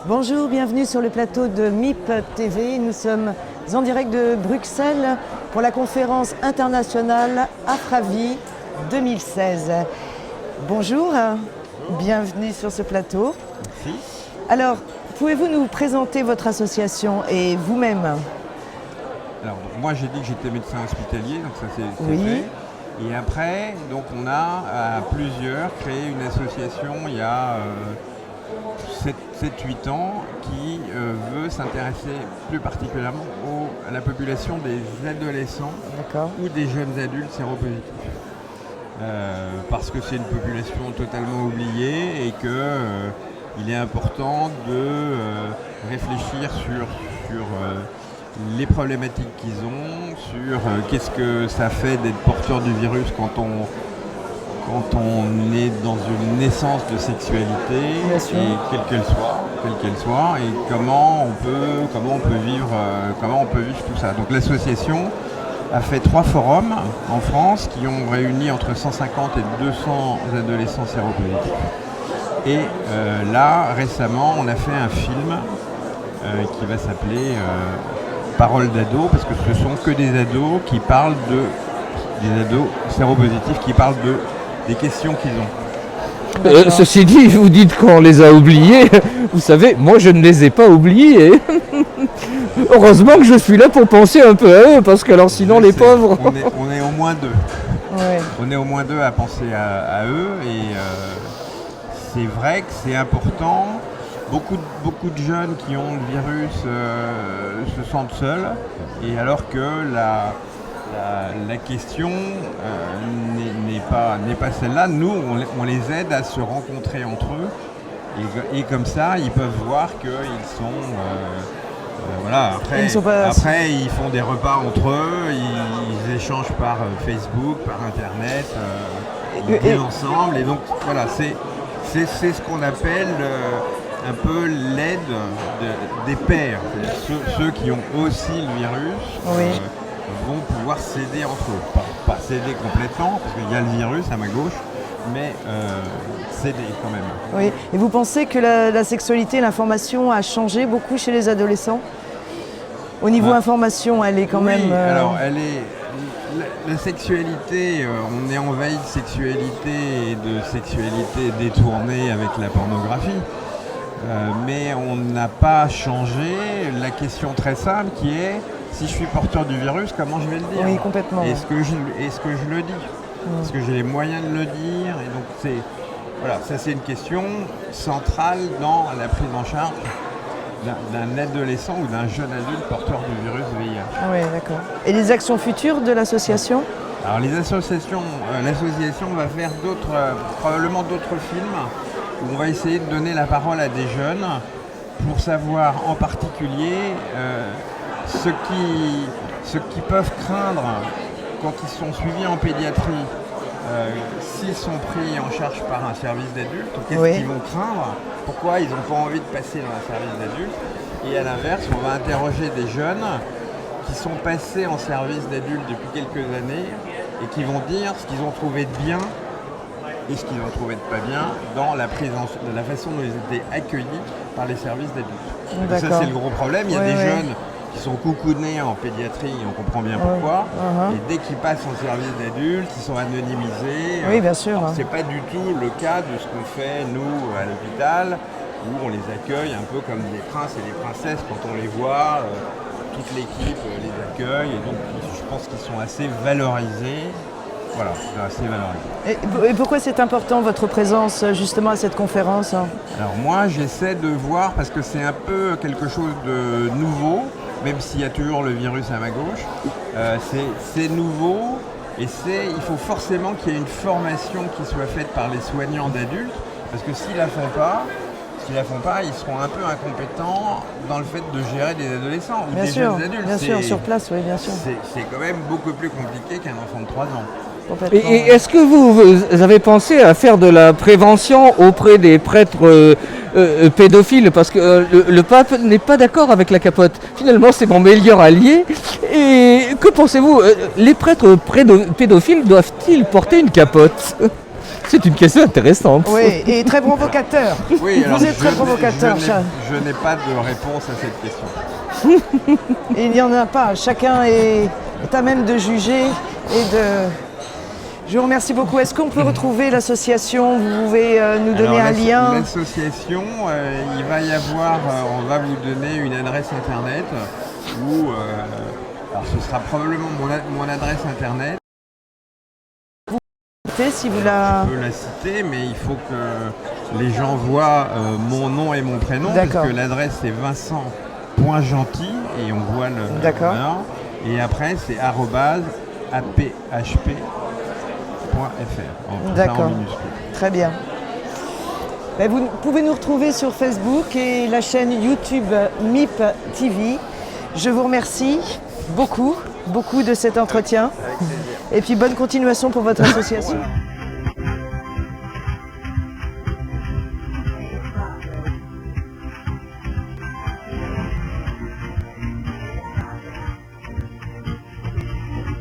Bonjour, bienvenue sur le plateau de MIP TV. Nous sommes en direct de Bruxelles pour la conférence internationale Afravi 2016. Bonjour, bienvenue sur ce plateau. Merci. Alors, pouvez-vous nous présenter votre association et vous-même? Alors, moi j'ai dit que j'étais médecin hospitalier, donc ça c'est Oui. fait. Et après, donc on a à plusieurs créé une association il y a 7-8 ans qui veut s'intéresser plus particulièrement à la population des adolescents ou des jeunes adultes séropositifs. Parce que c'est une population totalement oubliée et qu'il est important de réfléchir sur les problématiques qu'ils ont, sur qu'est-ce que ça fait d'être porteur du virus quand on est dans une naissance de sexualité, et quelle qu'elle soit, et comment on peut vivre tout ça. Donc l'association a fait 3 forums en France qui ont réuni entre 150 et 200 adolescents séropositifs. Et là, récemment, on a fait un film qui va s'appeler Paroles d'ados, parce que ce sont que des ados qui parlent des ados séropositifs qui parlent des questions qu'ils ont. Ceci dit, vous dites qu'on les a oubliés. Vous savez, moi je ne les ai pas oubliés. Heureusement que je suis là pour penser un peu à eux, parce que alors sinon les pauvres... On est au moins 2. Ouais. On est au moins 2 à penser à eux, et c'est vrai que c'est important. Beaucoup de jeunes qui ont le virus se sentent seuls, et alors que la question n'est pas celle-là. Nous, on les aide à se rencontrer entre eux, et comme ça, ils peuvent voir qu'ils sont... voilà. Après, ils font des repas entre eux, ils échangent par Facebook, par Internet, ils dînent ensemble, et donc voilà, c'est ce qu'on appelle... un peu l'aide des pairs. Ceux qui ont aussi le virus vont pouvoir s'aider entre eux. Pas s'aider complètement, parce qu'il y a le virus à ma gauche, mais s'aider quand même. Oui. Et vous pensez que la sexualité, l'information a changé beaucoup chez les adolescents? Au niveau information, elle est quand même... Alors, la sexualité, on est envahi de sexualité et de sexualité détournée avec la pornographie. Mais on n'a pas changé la question très simple qui est, si je suis porteur du virus, comment je vais le dire? Oui, complètement. Est-ce que je le dis? Est-ce que j'ai les moyens de le dire? Et donc ça c'est une question centrale dans la prise en charge d'un adolescent ou d'un jeune adulte porteur du virus VIH. Oui, d'accord. Et les actions futures de l'association? Alors l'association va faire probablement d'autres films, où on va essayer de donner la parole à des jeunes pour savoir en particulier ce qu'ils peuvent craindre quand ils sont suivis en pédiatrie, s'ils sont pris en charge par un service d'adultes, qu'est-ce qu'ils vont craindre, pourquoi ils n'ont pas envie de passer dans un service d'adultes, et à l'inverse, on va interroger des jeunes qui sont passés en service d'adultes depuis quelques années et qui vont dire ce qu'ils ont trouvé de bien et ce qu'ils ont trouvé de pas bien dans la façon dont ils étaient accueillis par les services d'adultes. Ça, c'est le gros problème. Il y a des jeunes qui sont coucounés en pédiatrie, et on comprend bien pourquoi. Et dès qu'ils passent en service d'adultes, ils sont anonymisés. Oui, bien sûr. C'est pas du tout le cas de ce qu'on fait, nous, à l'hôpital, où on les accueille un peu comme des princes et des princesses quand on les voit. Toute l'équipe les accueille, et donc je pense qu'ils sont assez valorisés. Voilà, assez valorisé. Et pourquoi c'est important votre présence justement à cette conférence? Alors moi j'essaie de voir, parce que c'est un peu quelque chose de nouveau, même s'il y a toujours le virus à ma gauche, c'est nouveau, et il faut forcément qu'il y ait une formation qui soit faite par les soignants d'adultes, parce que s'ils la font pas, ils seront un peu incompétents dans le fait de gérer des adolescents ou des jeunes adultes. Bien sûr, sur place, oui, bien sûr. C'est quand même beaucoup plus compliqué qu'un enfant de 3 ans. Et est-ce que vous avez pensé à faire de la prévention auprès des prêtres pédophiles? Parce que le pape n'est pas d'accord avec la capote. Finalement, c'est mon meilleur allié. Et que pensez-vous? Les prêtres pédophiles doivent-ils porter une capote? C'est une question intéressante. Oui, et très provocateur. Oui, alors Vous êtes très je provocateur, n'ai- Charles. je n'ai pas de réponse à cette question. Et il n'y en a pas. Chacun est à même de juger et de... Je vous remercie beaucoup. Est-ce qu'on peut retrouver l'association? Vous pouvez nous donner Alors, un lien? L'association, il va y avoir, on va vous donner une adresse internet où, alors ce sera probablement mon adresse internet. Si vous la... Je peux la citer, mais il faut que les gens voient mon nom et mon prénom, parce D'accord. que l'adresse c'est Vincent.gentil et on voit le... D'accord. voilà. Et après c'est @aphp.fr. Tout ça D'accord. en minuscule. Très bien. Ben, vous pouvez nous retrouver sur Facebook et la chaîne YouTube MIP TV. Je vous remercie beaucoup de cet entretien. Et puis bonne continuation pour votre association.